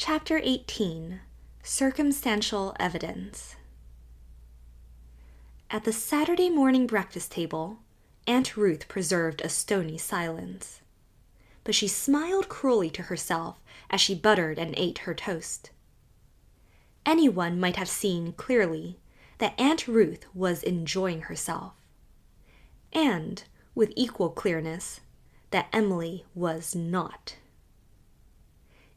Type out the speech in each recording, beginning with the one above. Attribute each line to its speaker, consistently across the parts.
Speaker 1: Chapter 18. Circumstantial Evidence. At the Saturday morning breakfast table, Aunt Ruth preserved a stony silence. But she smiled cruelly to herself as she buttered and ate her toast. Anyone might have seen clearly that Aunt Ruth was enjoying herself, and, with equal clearness, that Emily was not.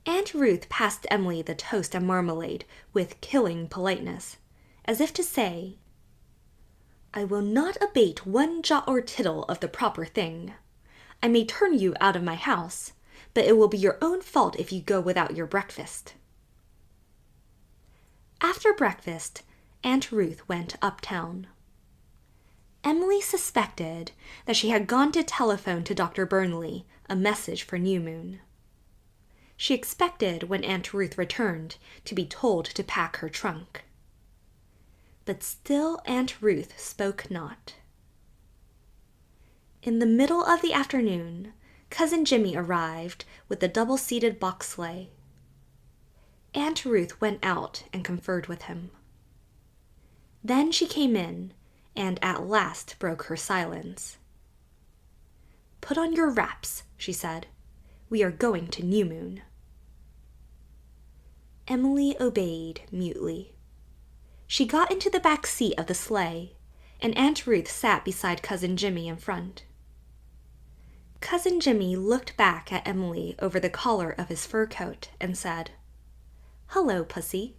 Speaker 1: Aunt Ruth passed Emily the toast and marmalade with killing politeness, as if to say, "I will not abate one jot or tittle of the proper thing. I may turn you out of my house, but it will be your own fault if you go without your breakfast." After breakfast, Aunt Ruth went uptown. Emily suspected that she had gone to telephone to Dr. Burnley a message for New Moon. She expected, when Aunt Ruth returned, to be told to pack her trunk. But still Aunt Ruth spoke not. In the middle of the afternoon, Cousin Jimmy arrived with the double-seated box sleigh. Aunt Ruth went out and conferred with him. Then she came in, and at last broke her silence. "Put on your wraps," she said. "We are going to New Moon." Emily obeyed mutely. She got into the back seat of the sleigh, and Aunt Ruth sat beside Cousin Jimmy in front. Cousin Jimmy looked back at Emily over the collar of his fur coat and said, "Hello, Pussy,"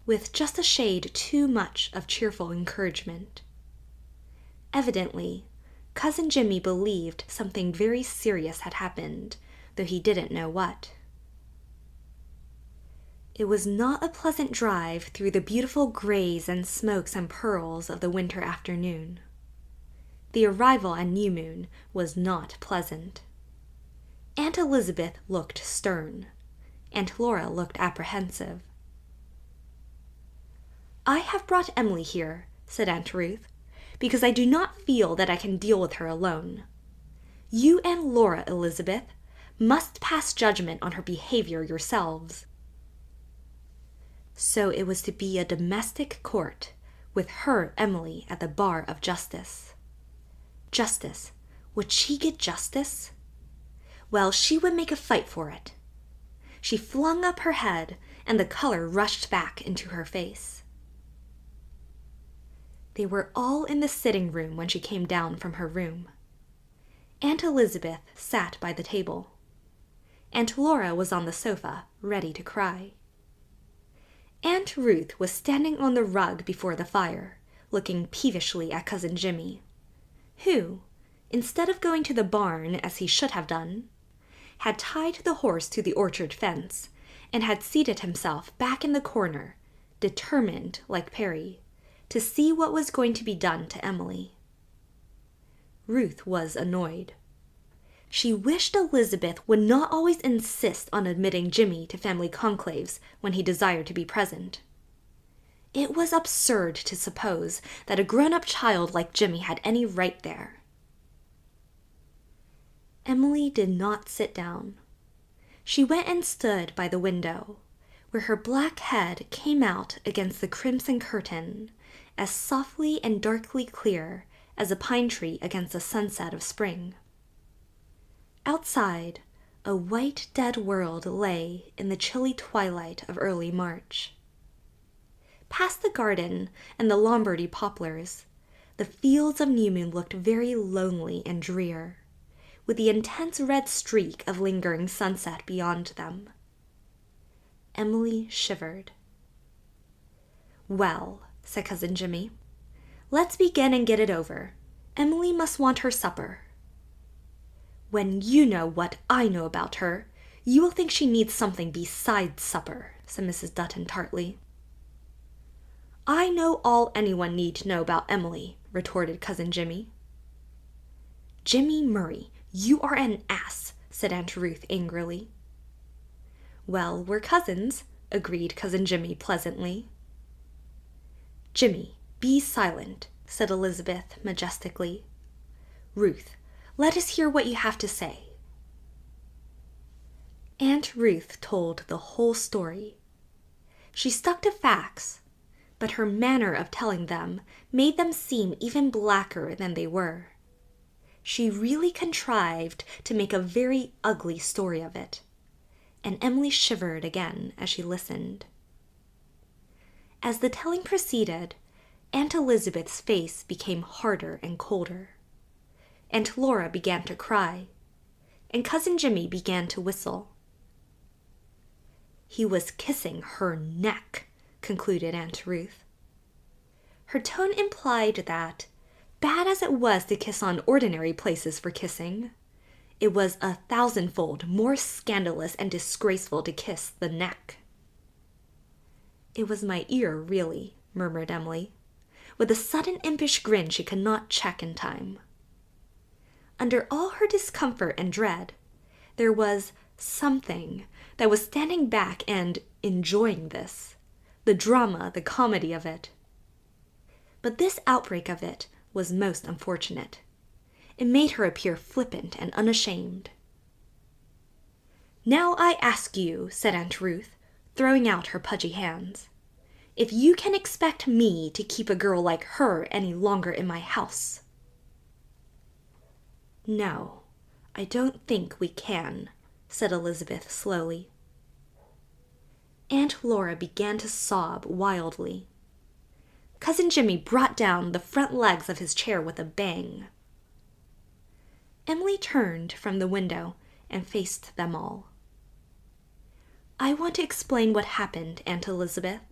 Speaker 1: with just a shade too much of cheerful encouragement. Evidently, Cousin Jimmy believed something very serious had happened, though he didn't know what. It was not a pleasant drive through the beautiful grays and smokes and pearls of the winter afternoon. The arrival at New Moon was not pleasant. Aunt Elizabeth looked stern. Aunt Laura looked apprehensive. "I have brought Emily here," said Aunt Ruth, "because I do not feel that I can deal with her alone. You and Laura, Elizabeth, must pass judgment on her behavior yourselves." So it was to be a domestic court, with her, Emily, at the bar of justice. Justice. Would she get justice? Well, she would make a fight for it. She flung up her head, and the color rushed back into her face. They were all in the sitting room when she came down from her room. Aunt Elizabeth sat by the table. Aunt Laura was on the sofa, ready to cry. Aunt Ruth was standing on the rug before the fire, looking peevishly at Cousin Jimmy, who, instead of going to the barn as he should have done, had tied the horse to the orchard fence and had seated himself back in the corner, determined, like Perry, to see what was going to be done to Emily. Ruth was annoyed. She wished Elizabeth would not always insist on admitting Jimmy to family conclaves when he desired to be present. It was absurd to suppose that a grown-up child like Jimmy had any right there. Emily did not sit down. She went and stood by the window, where her black head came out against the crimson curtain, as softly and darkly clear as a pine tree against a sunset of spring. Outside, a white dead world lay in the chilly twilight of early March. Past the garden and the Lombardy poplars, the fields of New Moon looked very lonely and drear, with the intense red streak of lingering sunset beyond them. Emily shivered. "Well," said Cousin Jimmy, "let's begin and get it over. Emily must want her supper." "When you know what I know about her, you will think she needs something besides supper," said Mrs. Dutton tartly. "I know all anyone need to know about Emily," retorted Cousin Jimmy. "Jimmy Murray, you are an ass," said Aunt Ruth angrily. "Well, we're cousins," agreed Cousin Jimmy pleasantly. "Jimmy, be silent," said Elizabeth majestically. "Ruth, let us hear what you have to say." Aunt Ruth told the whole story. She stuck to facts, but her manner of telling them made them seem even blacker than they were. She really contrived to make a very ugly story of it, and Emily shivered again as she listened. As the telling proceeded, Aunt Elizabeth's face became harder and colder. Aunt Laura began to cry, and Cousin Jimmy began to whistle. "He was kissing her neck," concluded Aunt Ruth. Her tone implied that, bad as it was to kiss on ordinary places for kissing, it was 1,000-fold more scandalous and disgraceful to kiss the neck. "It was my ear, really," murmured Emily, with a sudden impish grin she could not check in time. Under all her discomfort and dread, there was something that was standing back and enjoying this, the drama, the comedy of it. But this outbreak of it was most unfortunate. It made her appear flippant and unashamed. "Now I ask you," said Aunt Ruth, throwing out her pudgy hands, "if you can expect me to keep a girl like her any longer in my house?" "No, I don't think we can," said Elizabeth slowly. Aunt Laura began to sob wildly. Cousin Jimmy brought down the front legs of his chair with a bang. Emily turned from the window and faced them all. "I want to explain what happened, Aunt Elizabeth."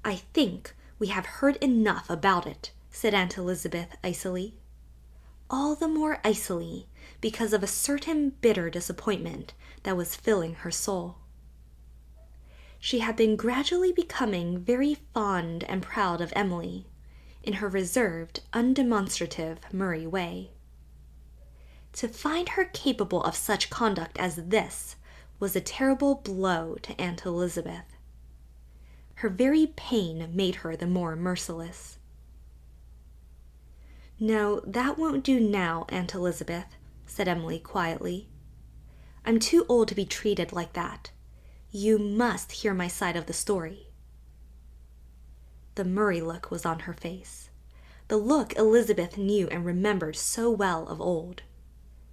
Speaker 1: "I think we have heard enough about it," said Aunt Elizabeth icily. All the more icily because of a certain bitter disappointment that was filling her soul. She had been gradually becoming very fond and proud of Emily, in her reserved, undemonstrative Murray way. To find her capable of such conduct as this was a terrible blow to Aunt Elizabeth. Her very pain made her the more merciless. "No, that won't do now, Aunt Elizabeth," said Emily quietly. "I'm too old to be treated like that. You must hear my side of the story." The Murray look was on her face, the look Elizabeth knew and remembered so well of old.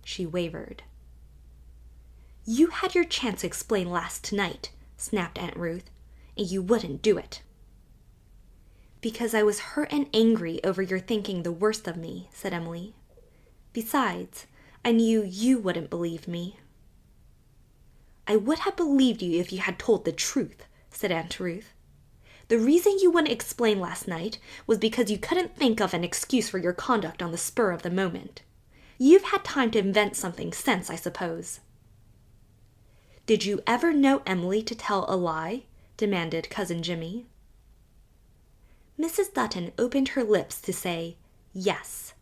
Speaker 1: She wavered. "You had your chance to explain last night," snapped Aunt Ruth, "and you wouldn't do it." "Because I was hurt and angry over your thinking the worst of me," said Emily. "Besides, I knew you wouldn't believe me." "I would have believed you if you had told the truth," said Aunt Ruth. "The reason you wouldn't explain last night was because you couldn't think of an excuse for your conduct on the spur of the moment. You've had time to invent something since, I suppose." "Did you ever know Emily to tell a lie?" demanded Cousin Jimmy. Mrs. Dutton opened her lips to say, "Yes,"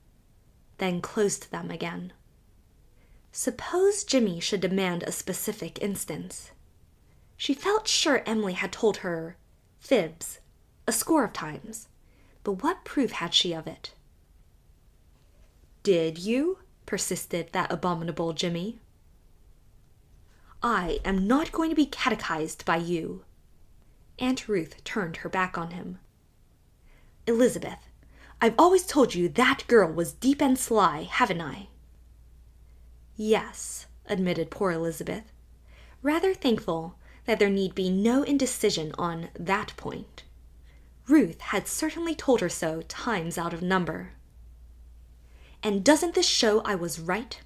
Speaker 1: then closed them again. Suppose Jimmy should demand a specific instance. She felt sure Emily had told her fibs a score of times, but what proof had she of it? "Did you?" persisted that abominable Jimmy. "I am not going to be catechized by you." Aunt Ruth turned her back on him. "Elizabeth, I've always told you that girl was deep and sly, haven't I?" "Yes," admitted poor Elizabeth, rather thankful that there need be no indecision on that point. Ruth had certainly told her so times out of number. "And doesn't this show I was right?"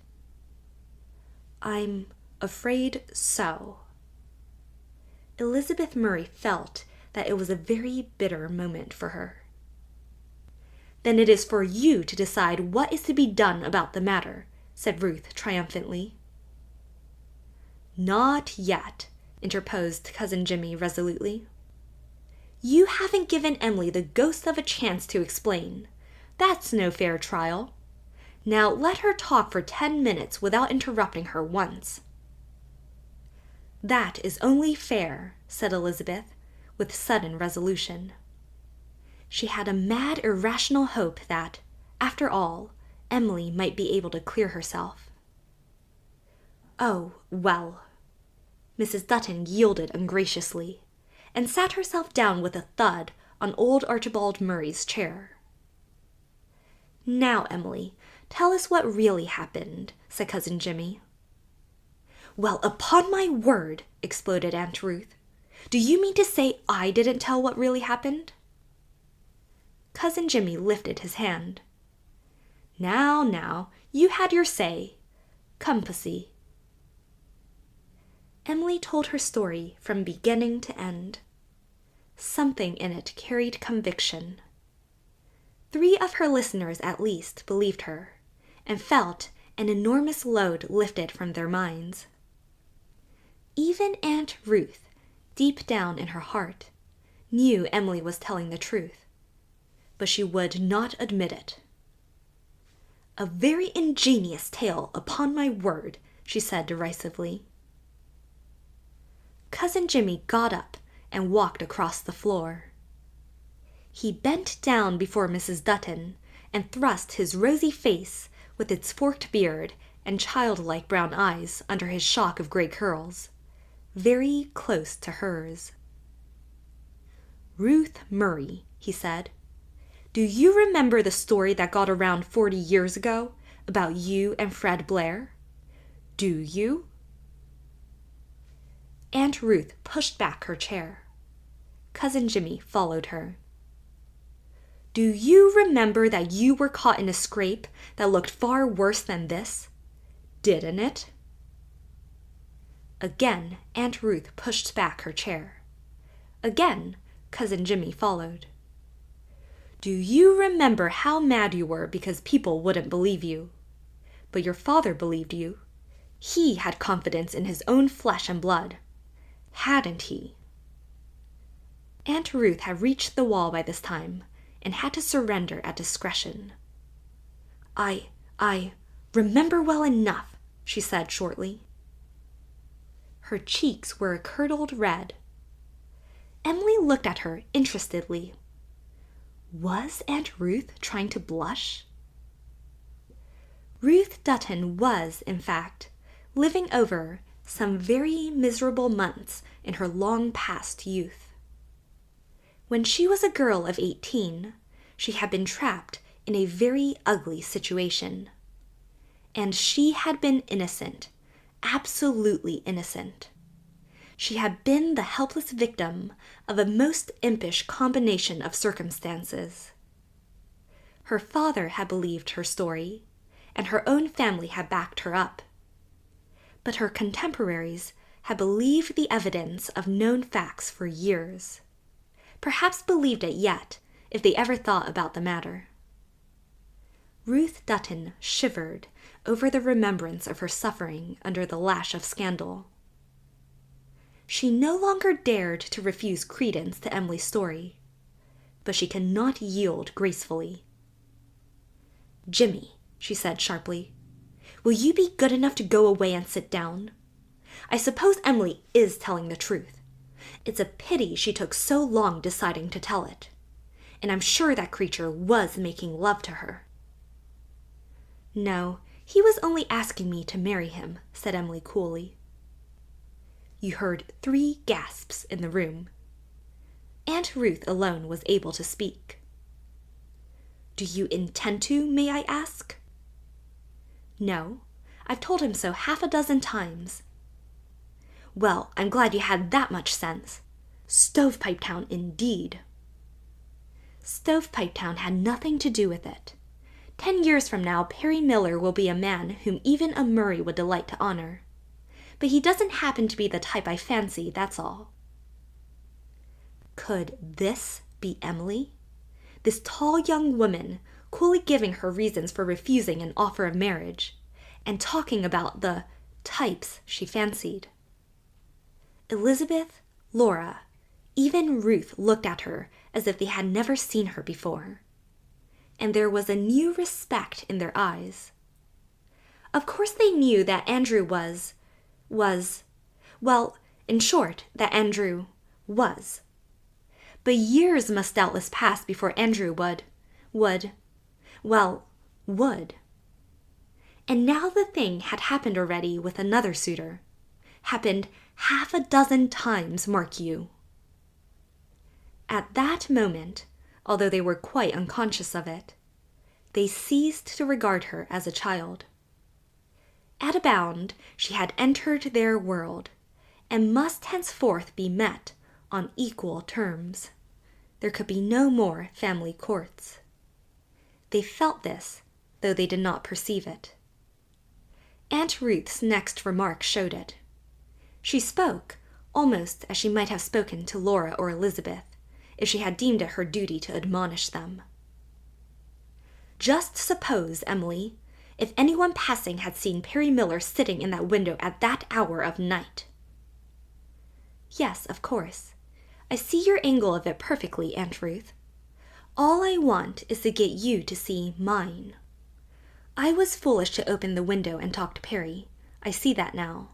Speaker 1: "I'm afraid so." Elizabeth Murray felt that it was a very bitter moment for her. "Then it is for you to decide what is to be done about the matter," said Ruth triumphantly. "Not yet," interposed Cousin Jimmy resolutely. "You haven't given Emily the ghost of a chance to explain. That's no fair trial. Now let her talk for 10 minutes without interrupting her once." "That is only fair," said Elizabeth, with sudden resolution. She had a mad, irrational hope that, after all, Emily might be able to clear herself. Oh, well. Mrs. Dutton yielded ungraciously, and sat herself down with a thud on old Archibald Murray's chair. Now, Emily, tell us what really happened, said Cousin Jimmy. Well, upon my word, exploded Aunt Ruth. Do you mean to say I didn't tell what really happened? Cousin Jimmy lifted his hand. Now, you had your say. Come, Pussy. Emily told her story from beginning to end. Something in it carried conviction. 3 of her listeners at least believed her, and felt an enormous load lifted from their minds. Even Aunt Ruth, deep down in her heart, knew Emily was telling the truth, but she would not admit it. A very ingenious tale, upon my word, she said derisively. Cousin Jimmy got up and walked across the floor. He bent down before Mrs. Dutton and thrust his rosy face, with its forked beard and childlike brown eyes under his shock of gray curls, very close to hers. Ruth Murray, he said, do you remember the story that got around 40 years ago about you and Fred Blair? Do you? Aunt Ruth pushed back her chair. Cousin Jimmy followed her. Do you remember that you were caught in a scrape that looked far worse than this? Didn't it? Again, Aunt Ruth pushed back her chair. Again, Cousin Jimmy followed. Do you remember how mad you were because people wouldn't believe you? But your father believed you. He had confidence in his own flesh and blood. Hadn't he? Aunt Ruth had reached the wall by this time, and had to surrender at discretion. I remember well enough, she said shortly. Her cheeks were a curdled red. Emily looked at her interestedly. Was Aunt Ruth trying to blush? Ruth Dutton was, in fact, living over some very miserable months in her long-past youth. When she was a girl of 18, she had been trapped in a very ugly situation. And she had been innocent, absolutely innocent. She had been the helpless victim of a most impish combination of circumstances. Her father had believed her story, and her own family had backed her up. But her contemporaries had believed the evidence of known facts for years. Perhaps believed it yet, if they ever thought about the matter. Ruth Dutton shivered over the remembrance of her suffering under the lash of scandal. She no longer dared to refuse credence to Emily's story, but she could not yield gracefully. Jimmy, she said sharply, will you be good enough to go away and sit down? I suppose Emily is telling the truth. It's a pity she took so long deciding to tell it, and I'm sure that creature was making love to her. No, he was only asking me to marry him, said Emily coolly. You heard 3 gasps in the room. Aunt Ruth alone was able to speak. Do you intend to, may I ask? No, I've told him so half a dozen times. Well, I'm glad you had that much sense. Stovepipe Town, indeed. Stovepipe Town had nothing to do with it. 10 years from now, Perry Miller will be a man whom even a Murray would delight to honor. But he doesn't happen to be the type I fancy, that's all. Could this be Emily? This tall young woman, coolly giving her reasons for refusing an offer of marriage, and talking about the types she fancied. Elizabeth, Laura, even Ruth looked at her as if they had never seen her before. And there was a new respect in their eyes. Of course they knew that Andrew was, well, in short, that Andrew was. But years must doubtless pass before Andrew would. And now the thing had happened already with another suitor. Happened 6 times, mark you. At that moment, although they were quite unconscious of it, they ceased to regard her as a child. At a bound, she had entered their world, and must henceforth be met on equal terms. There could be no more family courts. They felt this, though they did not perceive it. Aunt Ruth's next remark showed it. She spoke almost as she might have spoken to Laura or Elizabeth, if she had deemed it her duty to admonish them. Just suppose, Emily, if anyone passing had seen Perry Miller sitting in that window at that hour of night. Yes, of course. I see your angle of it perfectly, Aunt Ruth. All I want is to get you to see mine. I was foolish to open the window and talk to Perry. I see that now.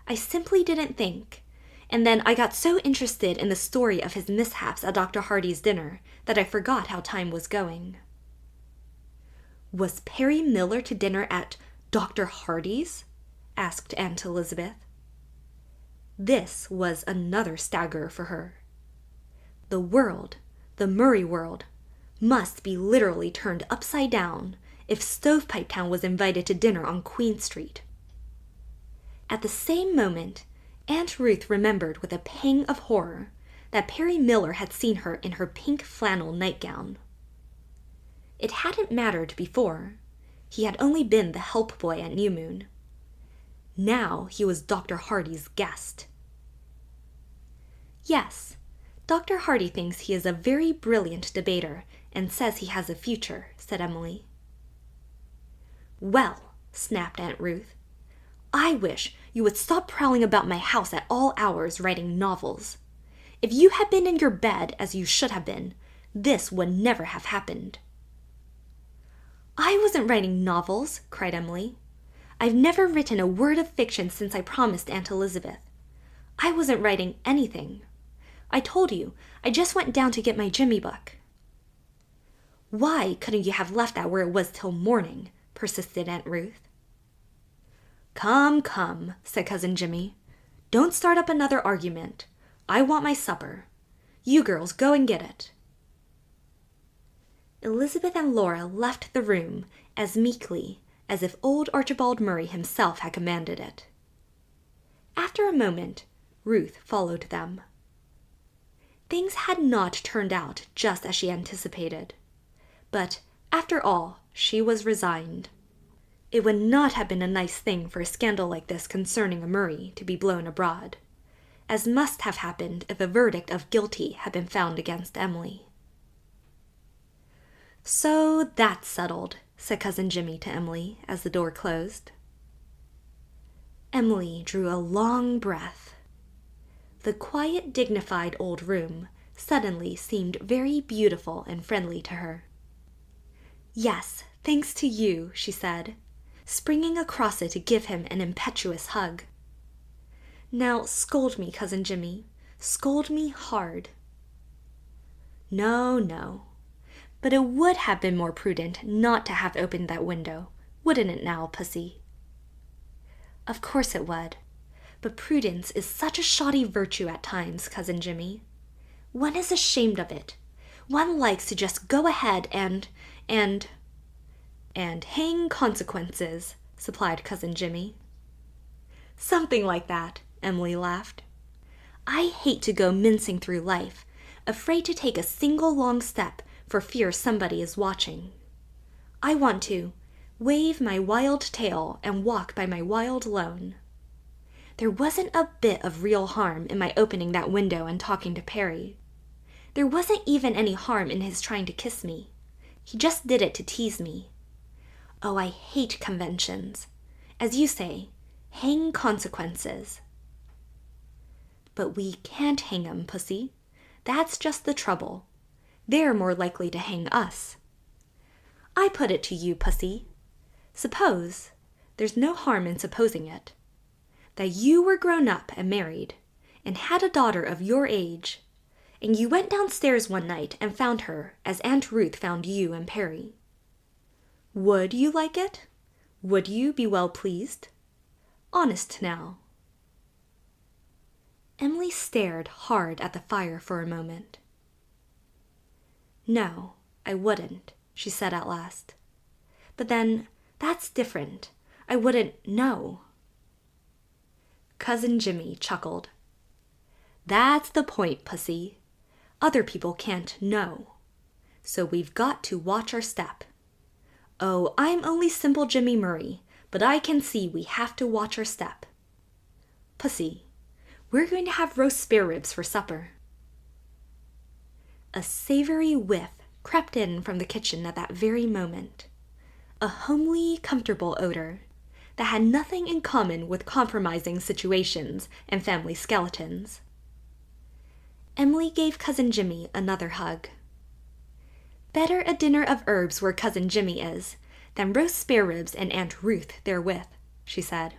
Speaker 1: I simply didn't think, and then I got so interested in the story of his mishaps at Dr. Hardy's dinner that I forgot how time was going. Was Perry Miller to dinner at Dr. Hardy's? Asked Aunt Elizabeth. This was another stagger for her. The world, the Murray world, must be literally turned upside down if Stovepipe Town was invited to dinner on Queen Street. At the same moment, Aunt Ruth remembered with a pang of horror that Perry Miller had seen her in her pink flannel nightgown. It hadn't mattered before. He had only been the help boy at New Moon. Now he was Dr. Hardy's guest. Yes, Dr. Hardy thinks he is a very brilliant debater and says he has a future, said Emily. Well, snapped Aunt Ruth, I wish you would stop prowling about my house at all hours writing novels. If you had been in your bed as you should have been, this would never have happened. I wasn't writing novels, cried Emily. I've never written a word of fiction since I promised Aunt Elizabeth. I wasn't writing anything. I told you, I just went down to get my Jimmy book. Why couldn't you have left that where it was till morning? Persisted Aunt Ruth. Come, come, said Cousin Jimmy. Don't start up another argument. I want my supper. You girls go and get it. Elizabeth and Laura left the room as meekly as if old Archibald Murray himself had commanded it. After a moment, Ruth followed them. Things had not turned out just as she anticipated, but after all, she was resigned. It would not have been a nice thing for a scandal like this concerning a Murray to be blown abroad, as must have happened if a verdict of guilty had been found against Emily. So that's settled, said Cousin Jimmy to Emily as the door closed. Emily drew a long breath. The quiet, dignified old room suddenly seemed very beautiful and friendly to her. Yes, thanks to you, she said, springing across it to give him an impetuous hug. Now scold me, Cousin Jimmy. Scold me hard. No, no. But it would have been more prudent not to have opened that window, wouldn't it now, Pussy? Of course it would. But prudence is such a shoddy virtue at times, Cousin Jimmy. One is ashamed of it. One likes to just go ahead and hang consequences, supplied Cousin Jimmy. Something like that, Emily laughed. I hate to go mincing through life, afraid to take a single long step for fear somebody is watching. I want to wave my wild tail and walk by my wild lone. There wasn't a bit of real harm in my opening that window and talking to Perry. There wasn't even any harm in his trying to kiss me. He just did it to tease me. Oh, I hate conventions. As you say, hang consequences. But we can't hang 'em, Pussy. That's just the trouble. They're more likely to hang us. I put it to you, Pussy. Suppose, there's no harm in supposing it, that you were grown up and married, and had a daughter of your age, and you went downstairs one night and found her as Aunt Ruth found you and Perry. Would you like it? Would you be well pleased? Honest now." Emily stared hard at the fire for a moment. "No, I wouldn't," she said at last. "But then, that's different. I wouldn't know." Cousin Jimmy chuckled. "That's the point, Pussy. Other people can't know. So we've got to watch our step. Oh, I'm only simple Jimmy Murray, but I can see we have to watch our step. Pussy, we're going to have roast spare ribs for supper." A savory whiff crept in from the kitchen at that very moment. A homely, comfortable odor that had nothing in common with compromising situations and family skeletons. Emily gave Cousin Jimmy another hug. "Better a dinner of herbs where Cousin Jimmy is, than roast spare ribs and Aunt Ruth therewith," she said.